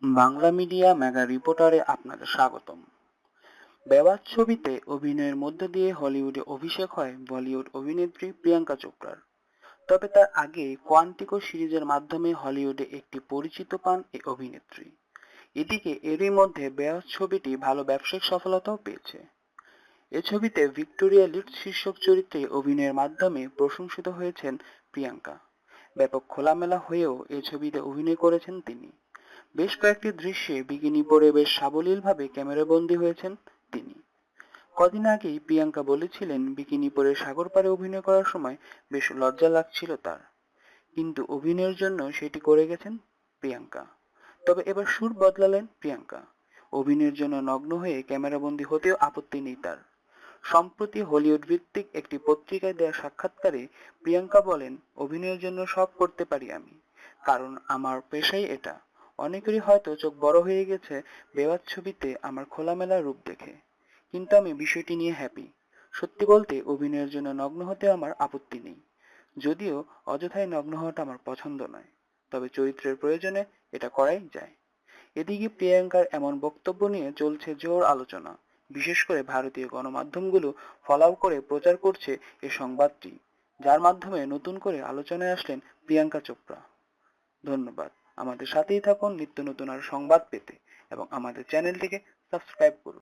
Bangla media mega রিপোর্টারে আপনাদের স্বাগতম। বেওয়াচ ছবিতে অভিনয়ের মধ্য দিয়ে হলিউডে অভিষেক হয় বলিউড অভিনেত্রী প্রিয়াঙ্কা চোপড়ার। তবে তার আগে কোয়ান্টিকো সিরিজের মাধ্যমে হলিউডে একটি পরিচিত পান এই অভিনেত্রী। এদিকে এরই মধ্যে বেওয়াচ ছবিটি ভালো ব্যবসায়িক সফলতাও পেয়েছে। এ ছবিতে ভিক্টোরিয়া লিড শীর্ষক চরিত্রে অভিনয়ের মাধ্যমে প্রশংসিত হয়েছেন প্রিয়াঙ্কা। ব্যাপক খোলামেলা হয়েও এ ছবিতে অভিনয় করেছেন তিনি। বেশ কয়েকটি দৃশ্যে বিকিনি পরে বেশ সাবলীলভাবে ক্যামেরাবন্দী হয়েছেন তিনি। কদিন আগেই প্রিয়াঙ্কা বলেছিলেন বিকিনি পরে সাগর পাড়ে অভিনয় করার সময় বেশ লজ্জা লাগছিল তার, কিন্তু অভিনয়ের জন্য সেটি করে গেছেন প্রিয়াঙ্কা। তবে এবার সুর বদলালেন প্রিয়াঙ্কা। অভিনয়ের জন্য নগ্ন হয়ে ক্যামেরাবন্দী হতেও আপত্তি নেই তার। সম্প্রতি হলিউড ভিত্তিক একটি পত্রিকায় দেওয়া সাক্ষাৎকারে প্রিয়াঙ্কা বলেন, অভিনয়ের জন্য সব করতে পারি আমি, কারণ আমার পেশাই এটা। অনেকেরই হয়তো চোখ বড় হয়ে গেছে বেওয়াচ ছবিতে আমার খোলামেলা রূপ দেখে, কিন্তু আমি বিষয়টি নিয়ে হ্যাপি। সত্যি বলতে অভিনয়ের জন্য নগ্ন হতে আমার আপত্তি নেই, যদিও অযথাই নগ্ন হওয়াটা আমার পছন্দ নয়, তবে চরিত্রের প্রয়োজনে এটা করাই যায়। এদিকে প্রিয়াঙ্কার এমন বক্তব্য নিয়ে চলছে জোর আলোচনা। বিশেষ করে ভারতীয় গণমাধ্যমগুলো ফলাও করে প্রচার করছে এই সংবাদটি, যার মাধ্যমে নতুন করে আলোচনায় আসলেন প্রিয়াঙ্কা চোপড়া। ধন্যবাদ। আমাদের সাথেই থাকুন নিত্য নতুন আর সংবাদ পেতে, এবং আমাদের চ্যানেলটিকে সাবস্ক্রাইব করুন।